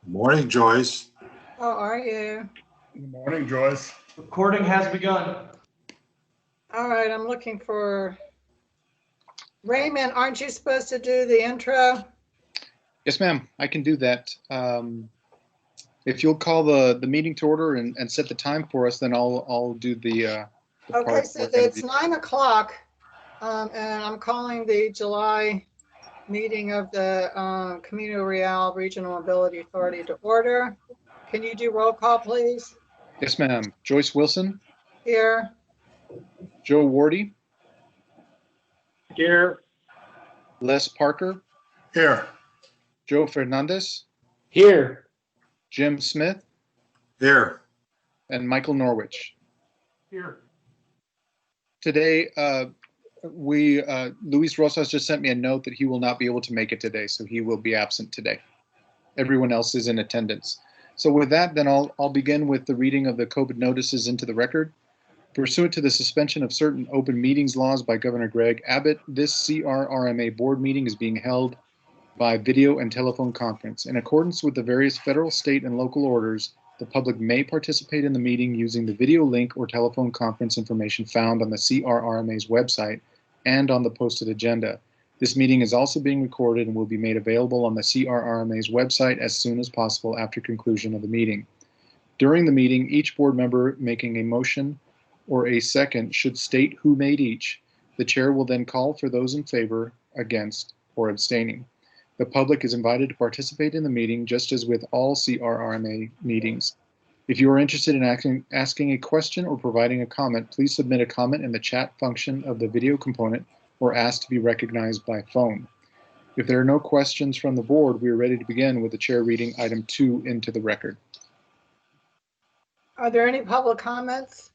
Morning, Joyce. How are you? Good morning, Joyce. Recording has begun. All right, I'm looking for Raymond. Aren't you supposed to do the intro? Yes, ma'am. I can do that. If you'll call the meeting to order and set the time for us, then I'll do the Okay, part so we're gonna it's do. 9 o'clock, and I'm calling the July meeting of the Camino Real Regional Mobility Authority to order. Can you do roll call, please? Yes, ma'am. Joyce Wilson, Here. Joe Wardy, Here. Les Parker, Here. Joe Fernandez, Here. Jim Smith, Here. and Michael Norwich. Here. Today, Luis Rosas just sent me a note that he will not be able to make it today, so he will be absent today. Everyone else is in attendance. So with that, then I'll begin with the reading of the COVID notices into the record. Pursuant to the suspension of certain open meetings laws by Governor Greg Abbott, this CRRMA board meeting is being held by video and telephone conference. In accordance with the various federal, state, and local orders, the public may participate in the meeting using the video link or telephone conference information found on the CRRMA's website and on the posted agenda. This meeting is also being recorded and will be made available on the CRRMA's website as soon as possible after conclusion of the meeting. During the meeting, each board member making a motion or a second should state who made each. The chair will then call for those in favor, against, or abstaining. The public is invited to participate in the meeting just as with all CRRMA meetings. If you are interested in asking a question or providing a comment, please submit a comment in the chat function of the video component or ask to be recognized by phone. If there are no questions from the board, we are ready to begin with the chair reading item 2 into the record. Are there any public comments?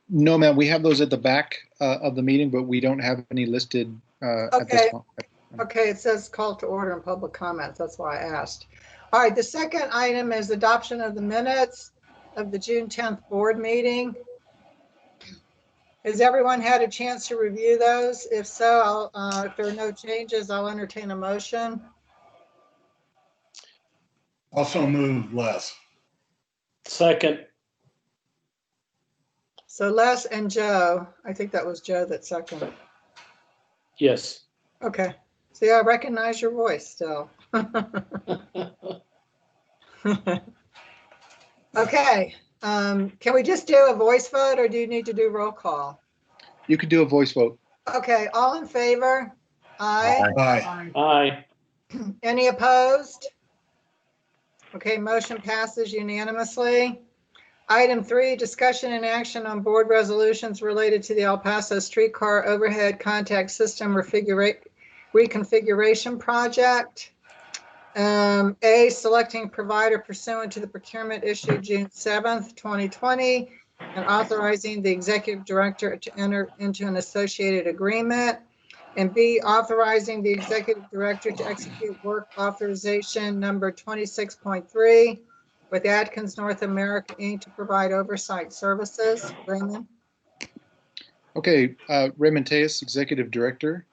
No, ma'am, we have those at the back of the meeting, but we don't have any listed at this point. Okay, it says call to order and public comments. That's why I asked. All right, the second item is adoption of the minutes of the June 10th board meeting. Has everyone had a chance to review those? If so, if there are no changes, I'll entertain a motion. Also moved, Les. Second. So Les and Joe, I think that was Joe that seconded. Yes. Okay, see, I recognize your voice still. Okay, can we just do a voice vote or do you need to do roll call? You could do a voice vote. Okay, all in favor? Aye. Aye. Aye. Any opposed? Okay, motion passes unanimously. Item 3, discussion and action on board resolutions related to the El Paso streetcar overhead contact system reconfiguration project. A, selecting provider pursuant to the procurement issued June 7th, 2020, and authorizing the executive director to enter into an associated agreement. And B, authorizing the executive director to execute work authorization number 26.3 with Atkins North America, Inc. to provide oversight services. Raymond? Okay, Raymond Tejas, Executive Director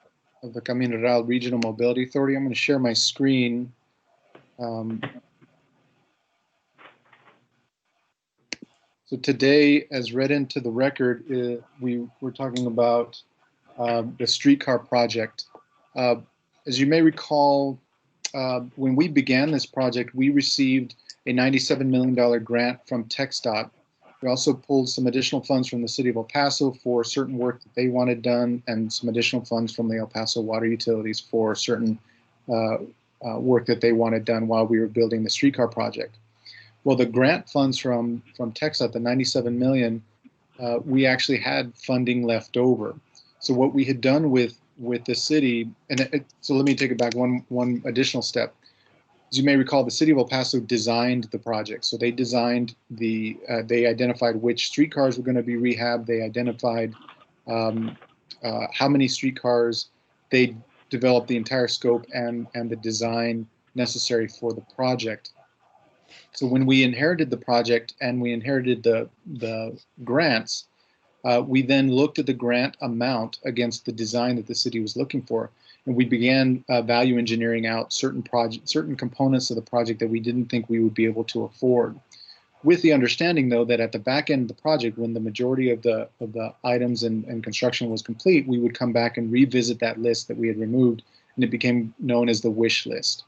of the Camino Real Regional Mobility Authority. I'm going to share my screen. So today, as read into the record, we were talking about the streetcar project. As you may recall, when we began this project, we received a $97 million grant from TxDOT. We also pulled some additional funds from the city of El Paso for certain work that they wanted done, and some additional funds from the El Paso water utilities for certain work that they wanted done while we were building the streetcar project. Well, the grant funds from TxDOT, the $97 million, we actually had funding left over. So what we had done with the city, so let me take it back one additional step. As you may recall, the city of El Paso designed the project. So they designed they identified which streetcars were going to be rehabbed. They identified how many streetcars. They developed the entire scope and the design necessary for the project. So when we inherited the project and we inherited the grants, we then looked at the grant amount against the design that the city was looking for. And we began value engineering out certain components of the project that we didn't think we would be able to afford. With the understanding, though, that at the back end of the project, when the majority of the items and construction was complete, we would come back and revisit that list that we had removed, and it became known as the wish list.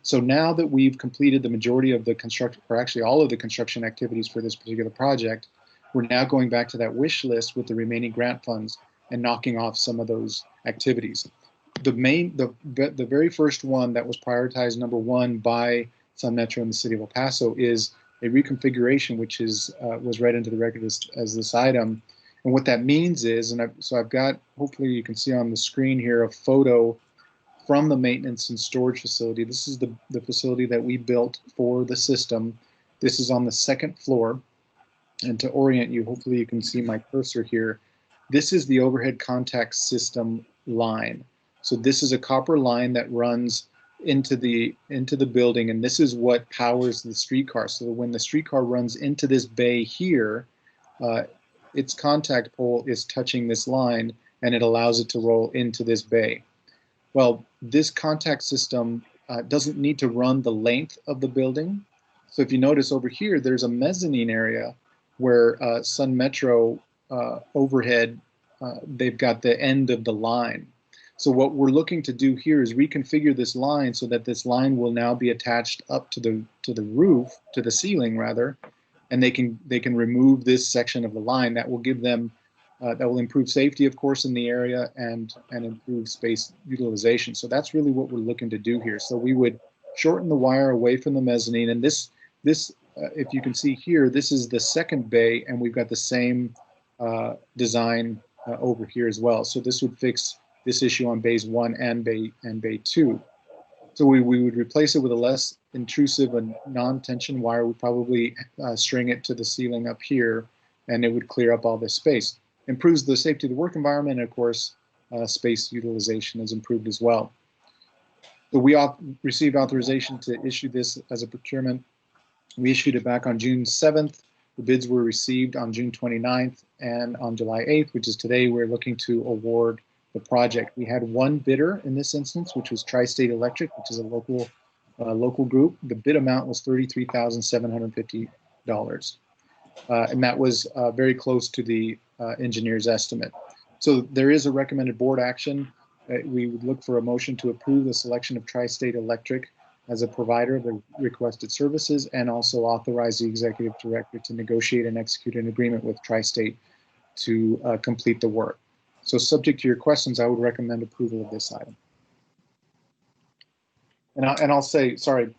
So now that we've completed the majority of the construction, or actually all of the construction activities for this particular project, we're now going back to that wish list with the remaining grant funds and knocking off some of those activities. The very first one that was prioritized number one by Sun Metro in the city of El Paso is a reconfiguration, which was read into the record as this item. And what that means is, so I've got, hopefully you can see on the screen here, a photo from the maintenance and storage facility. This is the facility that we built for the system. This is on the second floor. And to orient you, hopefully you can see my cursor here. This is the overhead contact system line. So this is a copper line that runs into the building, and this is what powers the streetcar. So when the streetcar runs into this bay here, its contact pole is touching this line, and it allows it to roll into this bay. Well, this contact system doesn't need to run the length of the building. So if you notice over here, there's a mezzanine area where Sun Metro overhead, they've got the end of the line. So what we're looking to do here is reconfigure this line so that this line will now be attached up to the roof, to the ceiling rather, and they can remove this section of the line. That will give them that will improve safety, of course, in the area and improve space utilization. So that's really what we're looking to do here. So we would shorten the wire away from the mezzanine, and this if you can see here, this is the second bay, and we've got the same design over here as well. So this would fix this issue on bays 1 and bay 2. So we would replace it with a less intrusive and non-tension wire. We'd probably string it to the ceiling up here, and it would clear up all this space. Improves the safety of the work environment, and of course, space utilization is improved as well. So we received authorization to issue this as a procurement. We issued it back on June 7th. The bids were received on June 29th, and on July 8th, which is today, we're looking to award the project. We had one bidder in this instance, which was Tri-State Electric, which is a local group. The bid amount was $33,750, and that was very close to the engineer's estimate. So there is a recommended board action. We would look for a motion to approve the selection of Tri-State Electric as a provider of the requested services, and also authorize the executive director to negotiate and execute an agreement with Tri-State to complete the work. So subject to your questions, I would recommend approval of this item. And I'll say, sorry,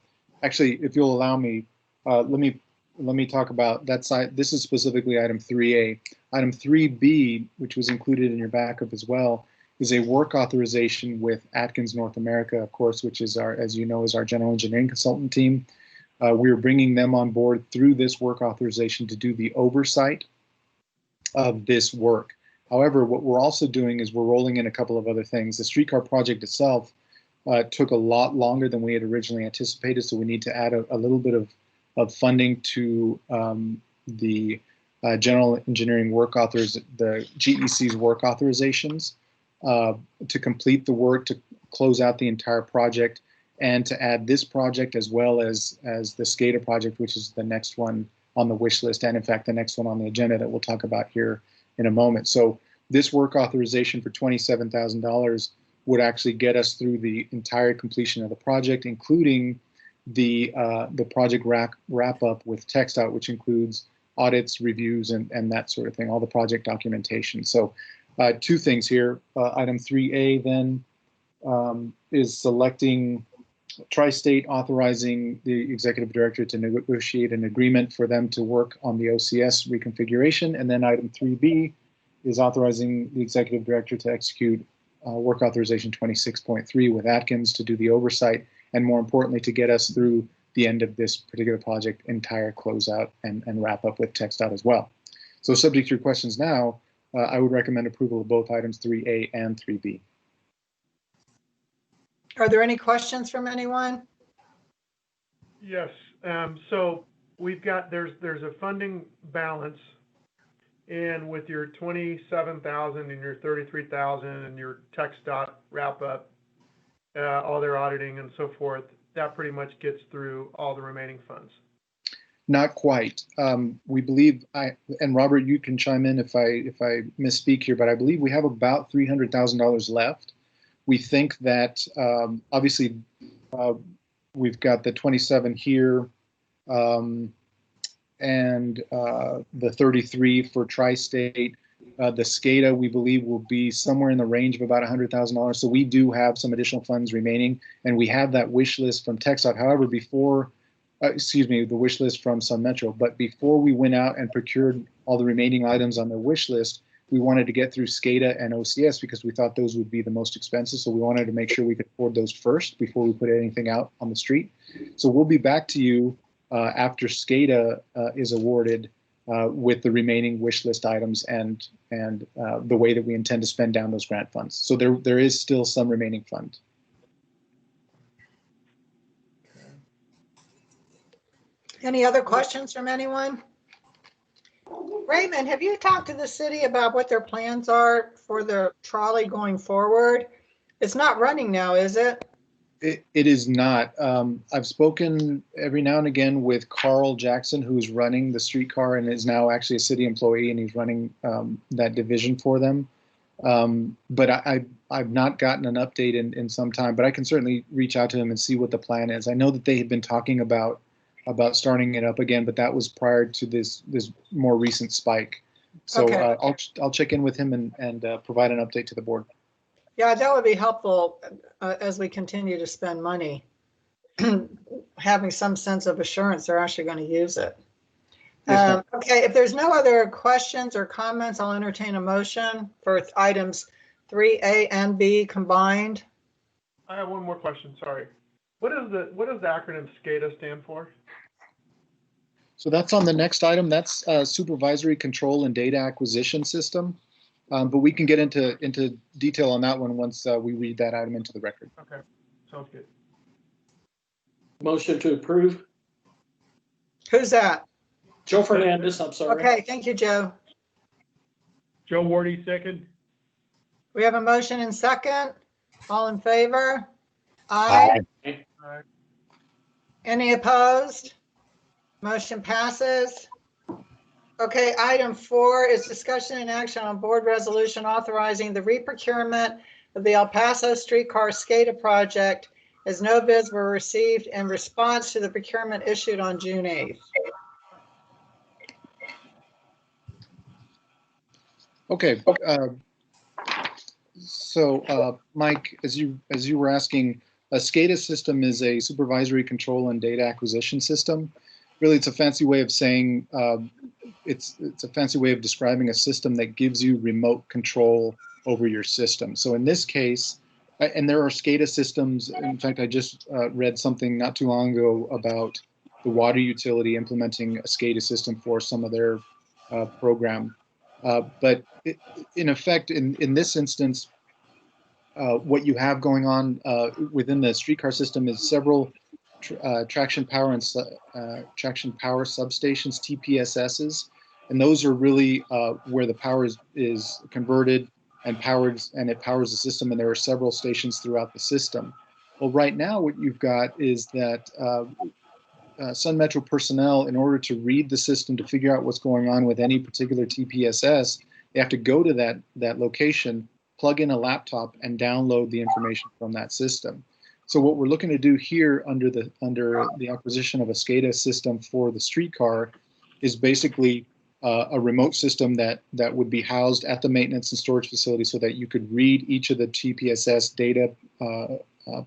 actually, if you'll allow me, let me talk about that side. This is specifically item 3A. Item 3B, which was included in your backup as well, is a work authorization with Atkins North America, of course, which is our, as you know, is our general engineering consultant team. We're bringing them on board through this work authorization to do the oversight of this work. However, what we're also doing is we're rolling in a couple of other things. The streetcar project itself took a lot longer than we had originally anticipated, so we need to add a little bit of funding to the general engineering work the GEC's work authorizations to complete the work, to close out the entire project, and to add this project as well as the SCADA project, which is the next one on the wish list, and in fact the next one on the agenda that we'll talk about here in a moment. So this work authorization for $27,000 would actually get us through the entire completion of the project, including the project wrap up with TxDOT, which includes audits, reviews, and that sort of thing, all the project documentation. So two things here. Item 3A then is selecting Tri-State, authorizing the executive director to negotiate an agreement for them to work on the OCS reconfiguration. And then item 3B is authorizing the executive director to execute work authorization 26.3 with Atkins to do the oversight, and more importantly, to get us through the end of this particular project, entire closeout and wrap up with TxDOT as well. So subject to your questions now, I would recommend approval of both items 3A and 3B. Are there any questions from anyone? Yes. So we've got, there's a funding balance, and with your 27,000 and your 33,000 and your TxDOT wrap up, all their auditing and so forth, that pretty much gets through all the remaining funds. Not quite. We believe, and Robert, you can chime in if I misspeak here, but I believe we have about $300,000 left. We think that obviously we've got the 27 here and the 33 for Tri-State. The SCADA, we believe, will be somewhere in the range of about $100,000. So we do have some additional funds remaining, and we have that wish list from TxDOT. However, before, the wish list from Sun Metro, but before we went out and procured all the remaining items on the wish list, we wanted to get through SCADA and OCS because we thought those would be the most expensive. So we wanted to make sure we could afford those first before we put anything out on the street. So we'll be back to you after SCADA is awarded with the remaining wish list items and the way that we intend to spend down those grant funds. So there is still some remaining fund. Any other questions from anyone? Raymond, have you talked to the city about what their plans are for the trolley going forward? It's not running now, is it? It is not. I've spoken every now and again with Carl Jackson, who's running the streetcar and is now actually a city employee, and he's running that division for them. But I've not gotten an update in some time, but I can certainly reach out to him and see what the plan is. I know that they had been talking about starting it up again, but that was prior to this more recent spike. So Okay. I'll check in with him and provide an update to the board. Yeah, that would be helpful as we continue to spend money. Having some sense of assurance they're actually going to use it. Yes, ma'am. Okay, if there's no other questions or comments, I'll entertain a motion for items 3A and B combined. I have one more question, sorry. What does the acronym SCADA stand for? So that's on the next item. That's Supervisory Control and Data Acquisition System. But we can get into detail on that one once we read that item into the record. Okay, sounds good. Motion to approve. Who's that? Joe Fernandez, I'm sorry. Okay, thank you, Joe. Joe Wardy, second. We have a motion and second. All in favor? Aye. All right. Any opposed? Motion passes. Okay, item 4 is discussion and action on board resolution authorizing the reprocurement of the El Paso streetcar SCADA project as no bids were received in response to the procurement issued on June 8th. Okay. So Mike, as you were asking, a SCADA system is a supervisory control and data acquisition system. Really, it's a fancy way of saying it's a fancy way of describing a system that gives you remote control over your system. So in this case, and there are SCADA systems. In fact, I just read something not too long ago about the water utility implementing a SCADA system for some of their program. But in effect, in this instance, what you have going on within the streetcar system is several traction power substations, TPSSs, and those are really where the power is converted and it powers the system, and there are several stations throughout the system. Well, right now what you've got is that Sun Metro personnel, in order to read the system to figure out what's going on with any particular TPSS, they have to go to that location, plug in a laptop, and download the information from that system. So what we're looking to do here under the acquisition of a SCADA system for the streetcar is basically a remote system that would be housed at the maintenance and storage facility so that you could read each of the TPSS data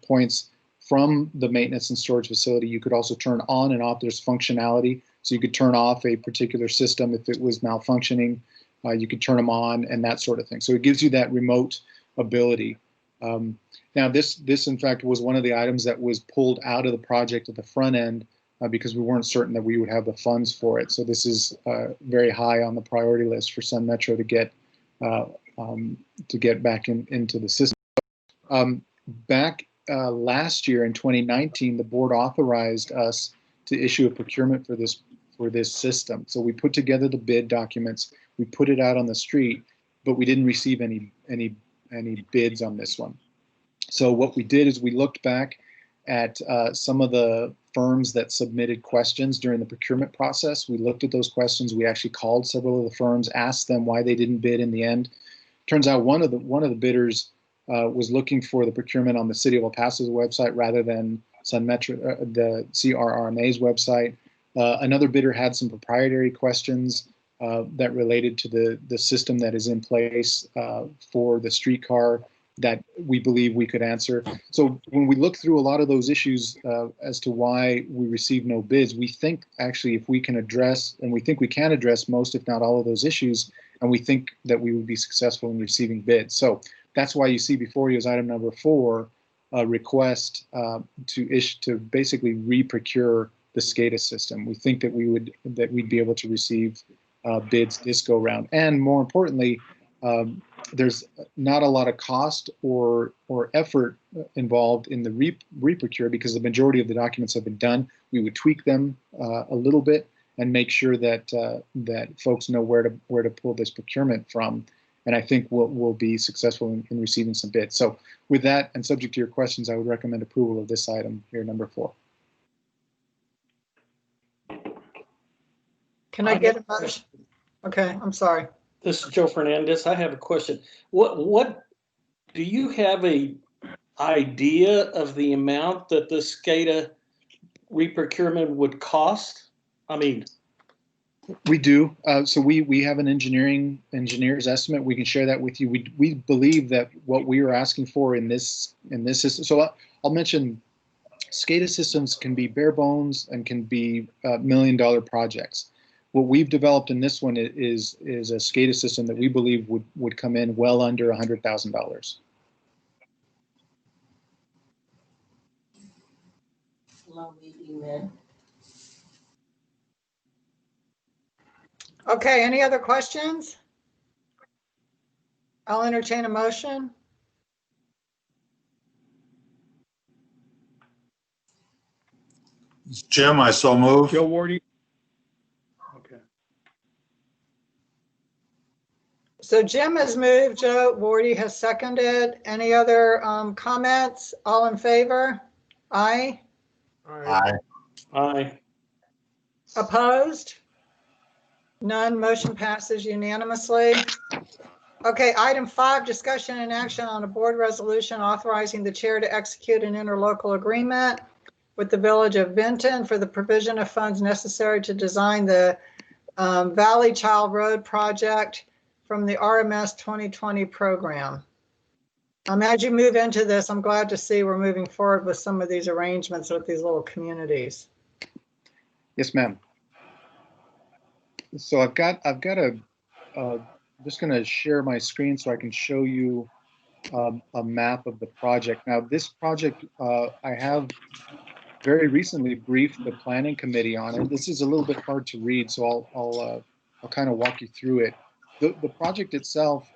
points from the maintenance and storage facility. You could also turn on and off. There's functionality, so you could turn off a particular system if it was malfunctioning. You could turn them on and that sort of thing. So it gives you that remote ability. Now, this in fact was one of the items that was pulled out of the project at the front end because we weren't certain that we would have the funds for it. So this is very high on the priority list for Sun Metro to get back into the system. Back last year in 2019, the board authorized us to issue a procurement for this system. So we put together the bid documents, we put it out on the street, but we didn't receive any bids on this one. So what we did is we looked back at some of the firms that submitted questions during the procurement process. We looked at those questions. We actually called several of the firms, asked them why they didn't bid in the end. Turns out one of the bidders was looking for the procurement on the City of El Paso's website rather than the CRRMA's website. Another bidder had some proprietary questions that related to the system that is in place for the streetcar that we believe we could answer. So when we look through a lot of those issues as to why we received no bids, we think actually if we can address, and we think we can address most, if not all of those issues, and we think that we would be successful in receiving bids. So that's why you see before you as item number 4, a request to basically re-procure the SCADA system. We think that we'd be able to receive bids this go round, and more importantly, there's not a lot of cost or effort involved in the re-procure because the majority of the documents have been done. We would tweak them a little bit and make sure that that folks know where to pull this procurement from. And I think we'll be successful in receiving some bids. So with that, and subject to your questions, I would recommend approval of this item here, number 4. Can I get a motion? Okay, I'm sorry. This is Joe Fernandez. I have a question. What do you have a idea of the amount that the SCADA reprocurement would cost? I mean, We do. So we have an engineer's estimate. We can share that with you. We believe that what we are asking for in this system. So I'll mention SCADA systems can be bare bones and can be $1 million projects. What we've developed in this one is a SCADA system that we believe would come in well under $100,000. Low, medium, mid. Okay, any other questions? I'll entertain a motion. Jim, I so move. Joe Wardy. Okay. So Jim has moved, Joe Wardy has seconded. Any other comments? All in favor? Aye. All right. Aye. Opposed? None. Motion passes unanimously. Okay, item 5, discussion and action on a board resolution authorizing the chair to execute an interlocal agreement with the Village of Vinton for the provision of funds necessary to design the Valley Child Road project from the RMS 2020 program. As you move into this, I'm glad to see we're moving forward with some of these arrangements with these little communities. Yes, ma'am. So I've got just going to share my screen so I can show you a map of the project. Now, this project, I have very recently briefed the planning committee on it. This is a little bit hard to read, so I'll kind of walk you through it. The project itself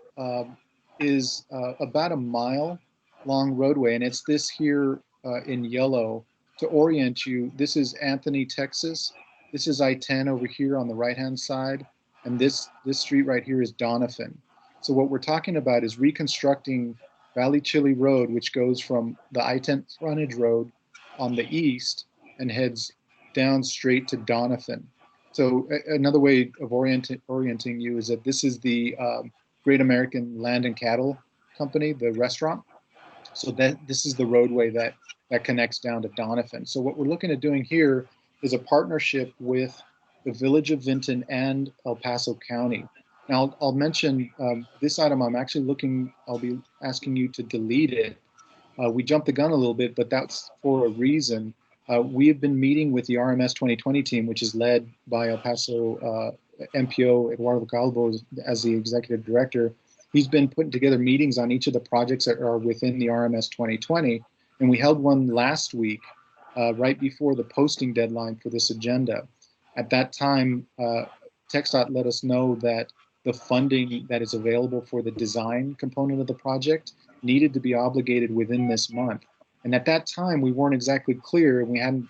is about a mile long roadway, and it's this here in yellow. To orient you, this is Anthony, Texas. This is I-10 over here on the right-hand side, and this street right here is Doniphan. So what we're talking about is reconstructing Valley Chili Road, which goes from the I-10 frontage road on the east and heads down straight to Doniphan. So another way of orienting you is that this is the Great American Land and Cattle Company, the restaurant. So this is the roadway that connects down to Doniphan. So what we're looking at doing here is a partnership with the Village of Vinton and El Paso County. Now I'll mention this item. I'll be asking you to delete it. We jumped the gun a little bit, but that's for a reason. We have been meeting with the RMS 2020 team, which is led by El Paso MPO Eduardo Calvo as the executive director. He's been putting together meetings on each of the projects that are within the RMS 2020. And we held one last week, right before the posting deadline for this agenda. At that time, TxDOT let us know that the funding that is available for the design component of the project needed to be obligated within this month. And at that time, we weren't exactly clear, and we hadn't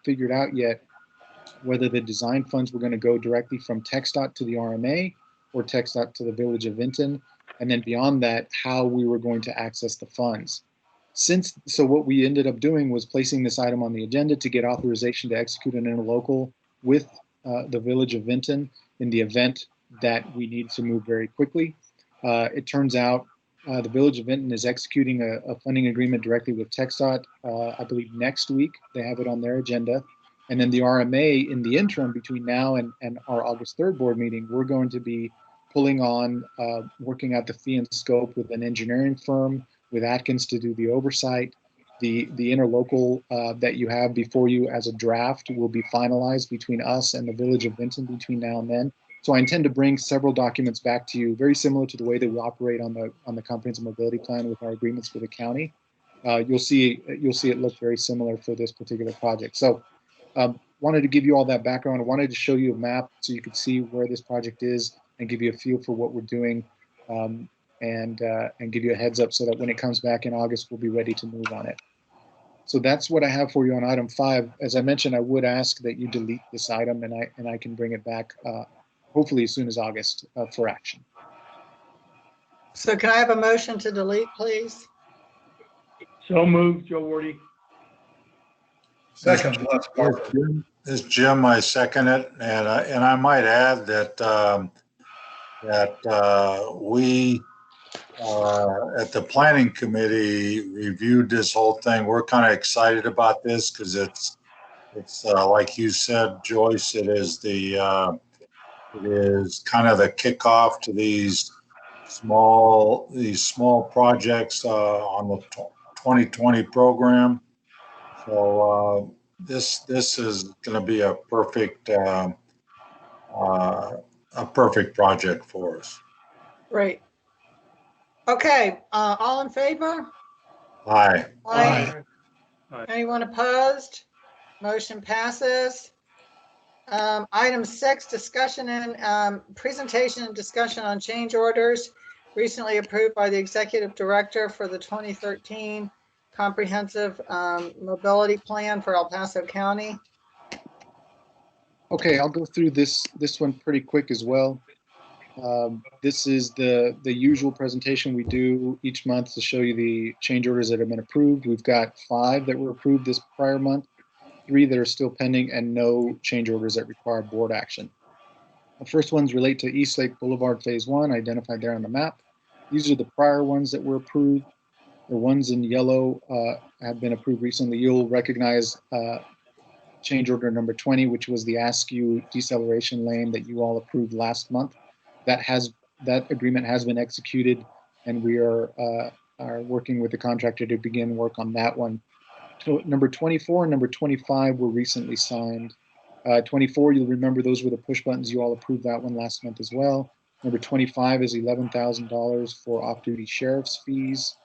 figured out yet whether the design funds were going to go directly from TxDOT to the RMA or TxDOT to the Village of Vinton, and then beyond that, how we were going to access the funds. So what we ended up doing was placing this item on the agenda to get authorization to execute an interlocal with the Village of Vinton in the event that we need to move very quickly. It turns out the Village of Vinton is executing a funding agreement directly with TxDOT, I believe next week. They have it on their agenda. And then the RMA, in the interim between now and our August 3rd board meeting, we're going to be pulling on, working out the fee and scope with an engineering firm, with Atkins to do the oversight. The interlocal that you have before you as a draft will be finalized between us and the Village of Vinton between now and then. So I intend to bring several documents back to you, very similar to the way that we operate on the comprehensive mobility plan with our agreements with the county. You'll see it look very similar for this particular project. So wanted to give you all that background. I wanted to show you a map so you could see where this project is and give you a feel for what we're doing, and give you a heads up so that when it comes back in August, we'll be ready to move on it. So that's what I have for you on item 5. As I mentioned, I would ask that you delete this item, and I can bring it back hopefully as soon as August for action. So can I have a motion to delete, please? So moved, Joe Wardy. Second, Les Parker. This is Jim. I second it, and I might add that we at the planning committee reviewed this whole thing. We're kind of excited about this because it's like you said, Joyce. It is kind of the kickoff to these small projects on the 2020 program. So this is going to be a perfect project for us. Great. Okay, all in favor? Aye. Aye. Anyone opposed? Motion passes. Item 6, discussion and presentation and discussion on change orders recently approved by the executive director for the 2013 comprehensive mobility plan for El Paso County. Okay, I'll go through this one pretty quick as well. This is the usual presentation we do each month to show you the change orders that have been approved. We've got 5 that were approved this prior month, 3 that are still pending, and no change orders that require board action. The first ones relate to East Lake Boulevard Phase 1, identified there on the map. These are the prior ones that were approved. The ones in yellow have been approved recently. You'll recognize change order number 20, which was the Askew deceleration lane that you all approved last month. That agreement has been executed, and we are working with the contractor to begin work on that one. So number 24 and number 25 were recently signed. 24, you'll remember those were the push buttons. You all approved that one last month as well. Number 25 is $11,000 for off-duty sheriff's fees.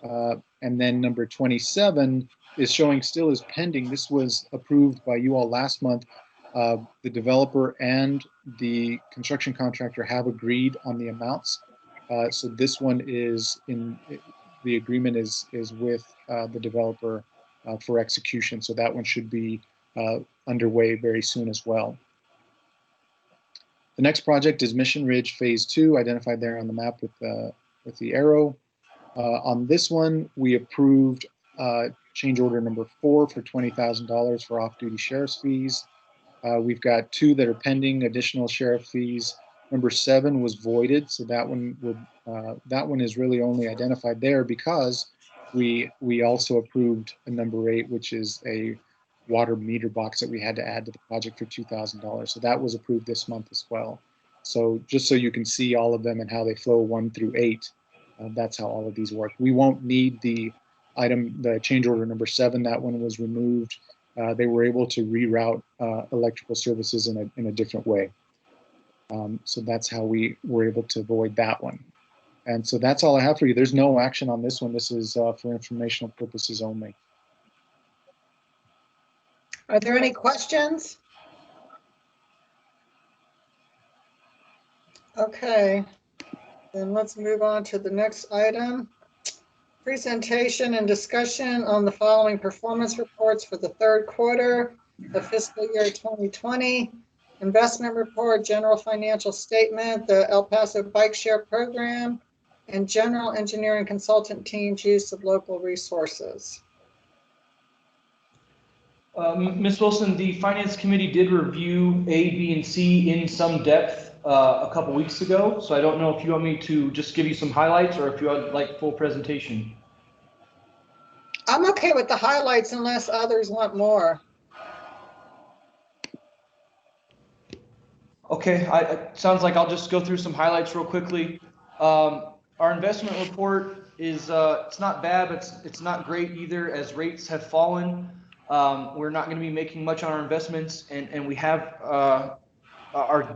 And then number 27 is showing still as pending. This was approved by you all last month. The developer and the construction contractor have agreed on the amounts. So this one is the agreement is with the developer for execution. So that one should be underway very soon as well. The next project is Mission Ridge Phase 2, identified there on the map with the arrow. On this one, we approved change order number 4 for $20,000 for off-duty sheriff's fees. We've got 2 that are pending additional sheriff fees. Number 7 was voided, so that one is really only identified there because we also approved a number 8, which is a water meter box that we had to add to the project for $2,000. So that was approved this month as well. So just so you can see all of them and how they flow 1 through 8, that's how all of these work. We won't need the change order number 7. That one was removed. They were able to reroute electrical services in a different way. So that's how we were able to avoid that one. And so that's all I have for you. There's no action on this one. This is for informational purposes only. Are there any questions? Okay, then let's move on to the next item. Presentation and discussion on the following performance reports for the 3rd quarter of fiscal year 2020. Investment report, general financial statement, the El Paso Bike Share Program, and general engineering consultant team's use of local resources. Ms. Wilson, the Finance Committee did review A, B, and C in some depth a couple weeks ago, so I don't know if you want me to just give you some highlights or if you would like full presentation. I'm okay with the highlights unless others want more. Okay, it sounds like I'll just go through some highlights real quickly. Our investment report is it's not bad, but it's not great either, as rates have fallen. We're not going to be making much on our investments, and we have our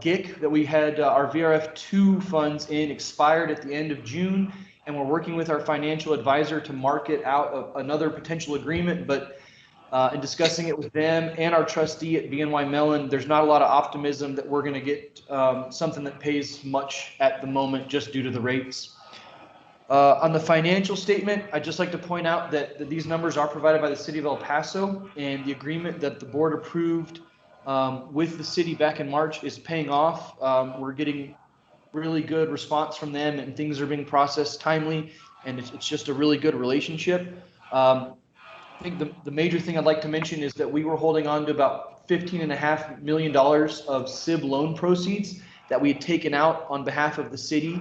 GIC that we had our VRF2 funds in expired at the end of June, and we're working with our financial advisor to market out another potential agreement, but in discussing it with them and our trustee at BNY Mellon, there's not a lot of optimism that we're going to get something that pays much at the moment just due to the rates. On the financial statement, I'd just like to point out that these numbers are provided by the city of El Paso, and the agreement that the board approved with the city back in March is paying off. We're getting really good response from them, and things are being processed timely, and it's just a really good relationship. I think the major thing I'd like to mention is that we were holding on to about $15.5 million of SIB loan proceeds that we had taken out on behalf of the city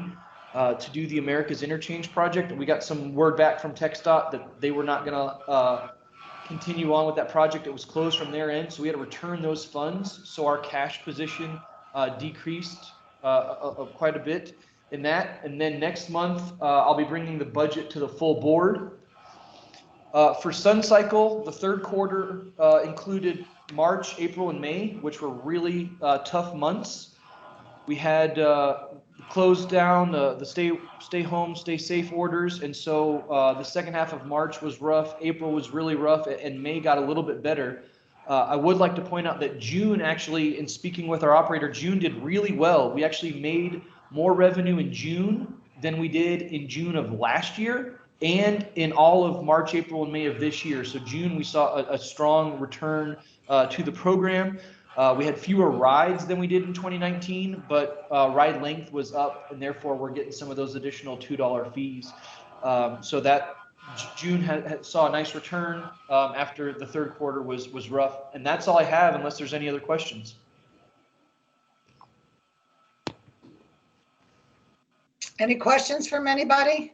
to do the America's Interchange project. And we got some word back from TxDOT that they were not going to continue on with that project. It was closed from their end, so we had to return those funds. So our cash position decreased quite a bit in that. And then next month, I'll be bringing the budget to the full board. For Sun Cycle, the third quarter included March, April, and May, which were really tough months. We had closed down the stay home, stay safe orders, and so the second half of March was rough. April was really rough, and May got a little bit better. I would like to point out that June, actually, in speaking with our operator, June did really well. We actually made more revenue in June than we did in June of last year, and in all of March, April, and May of this year. So June, we saw a strong return to the program. We had fewer rides than we did in 2019, but ride length was up, and therefore we're getting some of those additional $2 fees. So that June saw a nice return after the third quarter was rough. And that's all I have, unless there's any other questions. Any questions from anybody?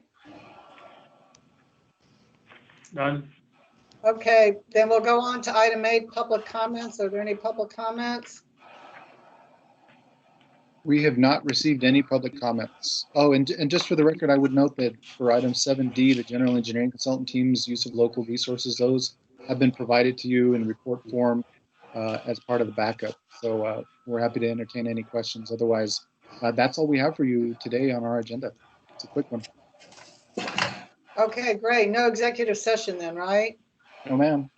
None. Okay, then we'll go on to item 8, public comments. Are there any public comments? We have not received any public comments. Oh, and just for the record, I would note that for item 7D, the general engineering consultant team's use of local resources, those have been provided to you in report form as part of the backup. So we're happy to entertain any questions. Otherwise, that's all we have for you today on our agenda. It's a quick one. Okay, great. No executive session then, right? No, ma'am.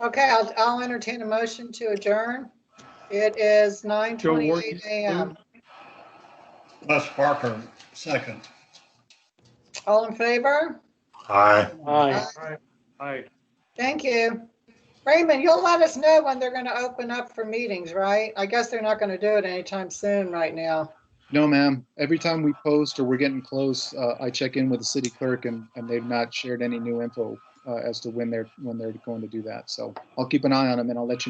Okay, I'll entertain a motion to adjourn. It is 9:28 a.m. Les Parker, second. All in favor? Aye. Aye. Aye. Thank you. Raymond, you'll let us know when they're going to open up for meetings, right? I guess they're not going to do it anytime soon right now. No, ma'am. Every time we post or we're getting close, I check in with the city clerk, and they've not shared any new info as to when they're going to do that. So I'll keep an eye on them, and I'll let you know.